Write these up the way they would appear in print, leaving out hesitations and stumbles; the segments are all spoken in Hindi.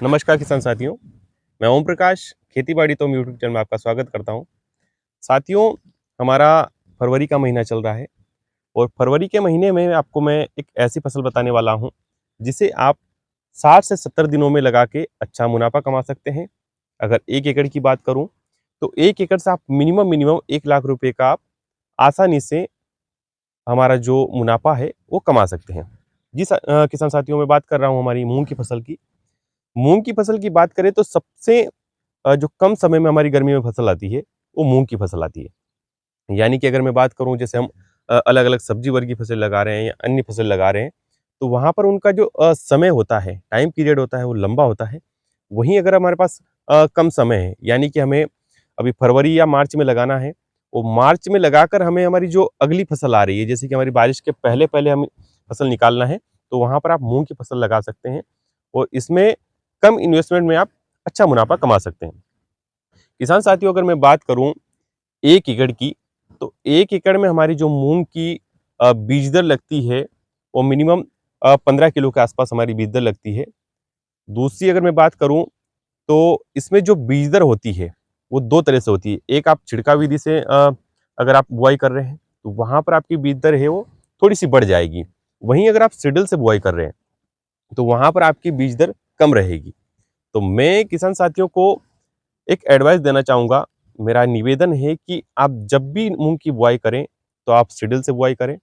नमस्कार किसान साथियों, मैं ओम प्रकाश खेती-बाड़ी तो यूट्यूब चैनल में आपका स्वागत करता हूं। साथियों, हमारा फरवरी का महीना चल रहा है और फरवरी के महीने में आपको मैं एक ऐसी फसल बताने वाला हूं, जिसे आप 60 से 70 दिनों में लगा के अच्छा मुनाफा कमा सकते हैं। अगर 1 एकड़ की बात करूं, तो 1 एकड़ से आप मिनिमम 1 लाख रुपए का आप आसानी से हमारा जो मुनाफा है, वो कमा सकते हैं। किसान साथियों, मैं बात कर रहा हूँ हमारी मूँग की फसल की। मूँग की फसल की बात करें तो सबसे जो कम समय में हमारी गर्मी में फसल आती है, वो मूँग की फसल आती है। यानी कि अगर मैं बात करूँ जैसे हम अलग-अलग सब्जी वर्गीय फसल लगा रहे हैं या अन्य फसल लगा रहे हैं, तो वहाँ पर उनका जो समय होता है, टाइम पीरियड होता है, वो लंबा होता है। वहीं अगर हमारे पास कम समय है, यानी कि हमें अभी फरवरी या मार्च में लगाना है, वो मार्च में लगाकर हमें हमारी जो अगली फसल आ रही है, जैसे कि हमारी बारिश के पहले-पहले हमें फसल निकालना है, तो वहाँ पर आप मूँग की फसल लगा सकते हैं और इसमें कम इन्वेस्टमेंट में आप अच्छा मुनाफा कमा सकते हैं। किसान साथियों, अगर मैं बात करूं 1 एकड़ की, तो 1 एकड़ में हमारी जो मूंग की बीज दर लगती है, वो मिनिमम 15 किलो के आसपास हमारी बीज दर लगती है। दूसरी अगर मैं बात करूं, तो इसमें जो बीज दर होती है, वो 2 तरह से होती है। एक आप छिड़काव विधि से अगर आप बुआई कर रहे हैं, तो वहाँ पर आपकी बीज दर है वो थोड़ी-सी बढ़ जाएगी। वहीं अगर आप सीडल से बुआई कर रहे हैं, तो वहाँ पर आपकी बीज दर कम रहेगी। तो मैं किसान साथियों को एक एडवाइस देना चाहूँगा, मेरा निवेदन है कि आप जब भी मूँग की बुआई करें, तो आप सीडल से बुआई करें,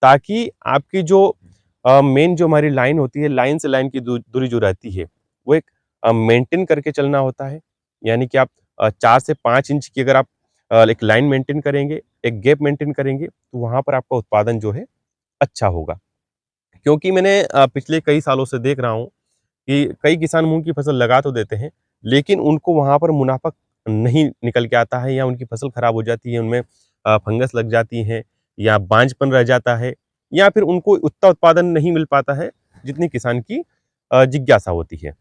ताकि आपकी जो मेन जो हमारी लाइन होती है, लाइन से लाइन की दूरी जो रहती है, वो एक मेंटेन करके चलना होता है। यानी कि आप 4 से 5 इंच की अगर आप एक लाइन मेंटेन करेंगे, एक गैप मेंटेन करेंगे, तो वहाँ पर आपका उत्पादन जो है, अच्छा होगा। क्योंकि मैंने पिछले कई सालों से देख रहा हूँ कि कई किसान मूँग की फसल लगा तो देते हैं, लेकिन उनको वहाँ पर मुनाफ़ा नहीं निकल के आता है या उनकी फसल खराब हो जाती है, उनमें फंगस लग जाती है या बांझपन रह जाता है या फिर उनको उतना उत्पादन नहीं मिल पाता है, जितनी किसान की जिज्ञासा होती है।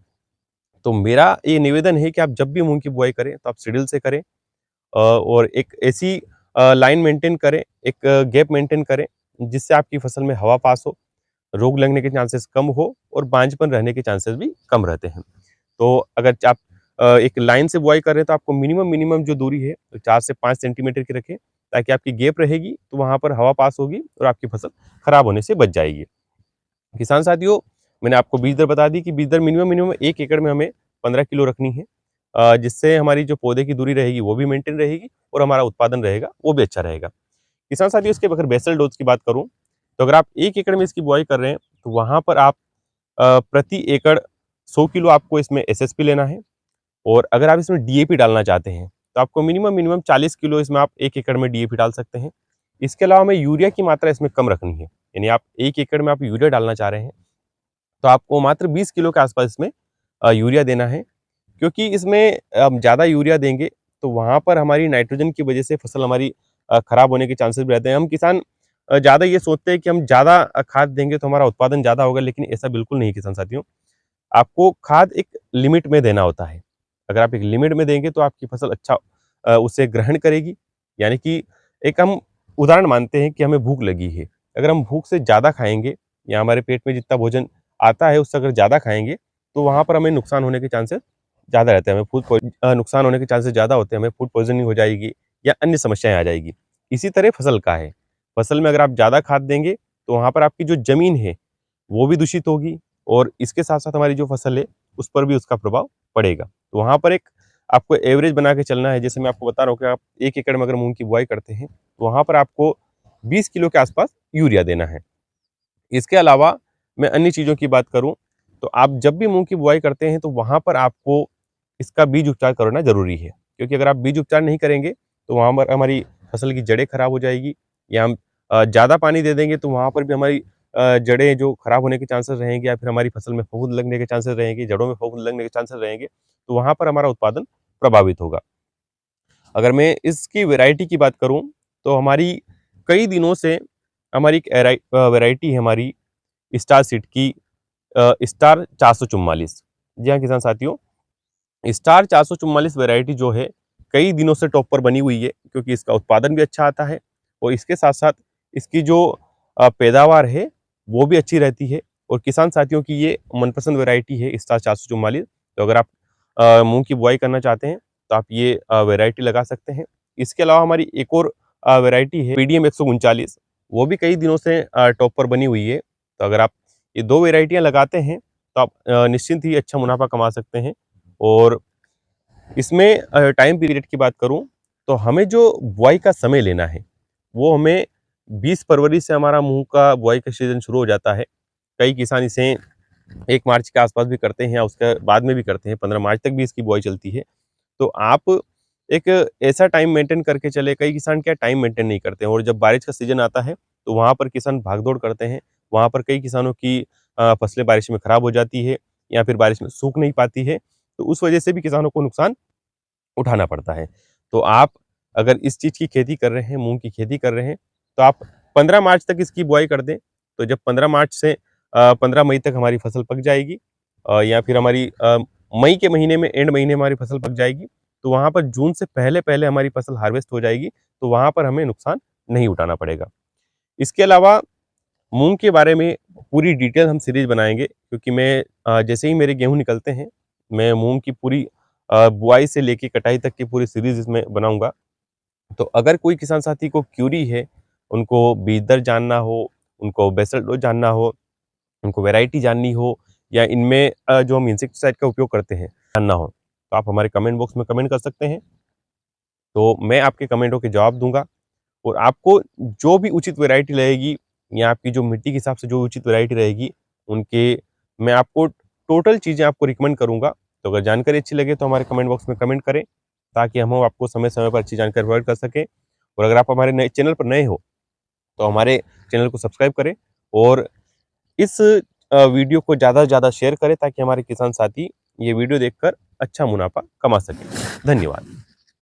तो मेरा ये निवेदन है कि आप जब भी मूँग की बुआई करें, तो आप सीडल से करें और एक ऐसी लाइन मेंटेन करें, एक गैप मेंटेन करें, जिससे आपकी फसल में हवा पास हो, रोग लगने के चांसेस कम हो और बांझपन रहने के चांसेस भी कम रहते हैं। तो अगर आप एक लाइन से बुआई कर रहे हैं तो आपको मिनिमम जो दूरी है 4 से 5 सेंटीमीटर की रखें, ताकि आपकी गैप रहेगी तो वहाँ पर हवा पास होगी और आपकी फसल खराब होने से बच जाएगी। किसान साथियों, मैंने आपको बीज दर बता दी कि बीज दर मिनिमम 1 एकड़ में हमें 15 किलो रखनी है, जिससे हमारी जो पौधे की दूरी रहेगी वो भी मेंटेन रहेगी और हमारा उत्पादन रहेगा वो भी अच्छा रहेगा। किसान साथियों, इसके अगर बेसल डोज की बात करूँ, तो अगर आप 1 एकड़ में इसकी बुआई कर रहे हैं, तो वहाँ पर आप प्रति एकड़ 100 किलो आपको इसमें एसएसपी लेना है और अगर आप इसमें डीएपी डालना चाहते हैं, तो आपको मिनिमम 40 किलो इसमें आप 1 एकड़ में डीएपी डाल सकते हैं। इसके अलावा हमें यूरिया की मात्रा इसमें कम रखनी है, यानी आप 1 एकड़ में आप यूरिया डालना चाह रहे हैं, तो आपको मात्र 20 किलो के आसपास इसमें यूरिया देना है। क्योंकि इसमें ज़्यादा यूरिया देंगे, तो वहाँ पर हमारी नाइट्रोजन की वजह से फसल हमारी खराब होने के चांसेस भी रहते हैं। हम किसान ज़्यादा ये सोचते हैं कि हम ज़्यादा खाद देंगे तो हमारा उत्पादन ज़्यादा होगा, लेकिन ऐसा बिल्कुल नहीं है किसान साथियों। आपको खाद एक लिमिट में देना होता है। अगर आप एक लिमिट में देंगे तो आपकी फसल अच्छा उसे ग्रहण करेगी। यानी कि एक हम उदाहरण मानते हैं कि हमें भूख लगी है। अगर हम भूख से ज़्यादा खाएँगे या हमारे पेट में जितना भोजन आता है उससे अगर ज़्यादा खाएँगे, तो वहाँ पर हमें नुकसान होने के चांसेस ज़्यादा रहते हैं। हमें नुकसान होने के चांसेस ज़्यादा होते हैं, हमें फूड पॉइज़निंग हो जाएगी या अन्य समस्याएँ आ जाएगी। इसी तरह फसल का है। फसल में अगर आप ज़्यादा खाद देंगे, तो वहाँ पर आपकी जो ज़मीन है, वो भी दूषित होगी और इसके साथ-साथ हमारी जो फसल है, उस पर भी उसका प्रभाव पड़ेगा। तो वहाँ पर एक आपको एवरेज बना के चलना है। जैसे मैं आपको बता रहा हूँ कि आप 1 एकड़ में अगर मूँग की बुआई करते हैं, तो वहाँ पर आपको 20 किलो के आसपास यूरिया देना है। इसके अलावा मैं अन्य चीज़ों की बात करूँ, तो आप जब भी मूँग की बुआई करते हैं, तो वहाँ पर आपको इसका बीज उपचार करना ज़रूरी है। क्योंकि अगर आप बीज उपचार नहीं करेंगे, तो वहाँ पर हमारी फसल की जड़ें खराब हो जाएगी या हम ज़्यादा पानी दे देंगे, तो वहाँ पर भी हमारी जड़ें जो खराब होने के चांसेस रहेंगे या फिर हमारी फसल में फफूंद लगने के चांसेस रहेंगे, जड़ों में फफूंद लगने के चांसेस रहेंगे, तो वहाँ पर हमारा उत्पादन प्रभावित होगा। अगर मैं इसकी वैरायटी की बात करूँ, तो हमारी कई दिनों से हमारी एक वैरायटी है हमारी स्टार सीड की स्टार 444। जी हाँ, किसान साथियों, स्टार 444 वैरायटी जो है, कई दिनों से टॉप पर बनी हुई है क्योंकि इसका उत्पादन भी अच्छा आता है और इसके साथ-साथ इसकी जो पैदावार है, वो भी अच्छी रहती है और किसान साथियों की ये मनपसंद वैरायटी है स्टार 444। तो अगर आप मूंग की बुआई करना चाहते हैं तो आप ये वैरायटी लगा सकते हैं। इसके अलावा हमारी एक और वैरायटी है पीडीएम 139, वो भी कई दिनों से टॉप पर बनी हुई है। तो अगर आप ये 2 वैरायटियाँ लगाते हैं तो आप निश्चिंत ही अच्छा मुनाफा कमा सकते हैं। और इसमें टाइम पीरियड की बात करूँ तो हमें जो बुआई का समय लेना है, वो हमें 20 फरवरी से हमारा मूँग का बुआई का सीज़न शुरू हो जाता है। कई किसान इसे 1 मार्च के आसपास भी करते हैं या उसके बाद में भी करते हैं, 15 मार्च तक भी इसकी बुआई चलती है। तो आप एक ऐसा टाइम मेंटेन करके चले, कई किसान क्या टाइम मेंटेन नहीं करते हैं और जब बारिश का सीज़न आता है, तो वहाँ पर किसान भाग-दौड़ करते हैं। वहाँ पर कई किसानों की फसलें बारिश में खराब हो जाती है या फिर बारिश में सूख नहीं पाती है, तो उस वजह से भी किसानों को नुकसान उठाना पड़ता है। तो आप अगर इस चीज़ की खेती कर रहे हैं, मूँग की खेती कर रहे हैं, तो आप 15 मार्च तक इसकी बुआई कर दें। तो जब 15 मार्च से 15 मई तक हमारी फसल पक जाएगी या फिर हमारी मई के महीने में एंड महीने हमारी फसल पक जाएगी, तो वहाँ पर जून से पहले-पहले हमारी फसल हार्वेस्ट हो जाएगी, तो वहाँ पर हमें नुकसान नहीं उठाना पड़ेगा। इसके अलावा मूँग के बारे में पूरी डिटेल हम सीरीज़ बनाएँगे क्योंकि मैं जैसे ही मेरे गेहूँ निकलते हैं, मैं मूँग की पूरी बुआई से लेके कटाई तक की पूरी सीरीज़ इसमें बनाऊँगा। तो अगर कोई किसान साथी को क्यूरी है, उनको बीज दर जानना हो, उनको बेसल डोज़ जानना हो, उनको वैरायटी जाननी हो या इनमें जो हम इंसेक्टिसाइड का उपयोग करते हैं, जानना हो, तो आप हमारे कमेंट बॉक्स में कमेंट कर सकते हैं। तो मैं आपके कमेंटों के जवाब दूँगा और आपको जो भी उचित वैरायटी रहेगी या आपकी जो मिट्टी के हिसाब से जो उचित वैरायटी रहेगी, उनके मैं आपको टोटल चीज़ें आपको रिकमेंड करूँगा। तो अगर जानकारी अच्छी लगे तो हमारे कमेंट बॉक्स में कमेंट करें, ताकि हम आपको समय-समय पर अच्छी जानकारी प्रोवाइड कर सकें। और अगर आप हमारे नए चैनल पर नए हो, तो हमारे चैनल को सब्सक्राइब करें और इस वीडियो को ज़्यादा से ज़्यादा शेयर करें ताकि हमारे किसान साथी ये वीडियो देखकर अच्छा मुनाफ़ा कमा सकें। धन्यवाद।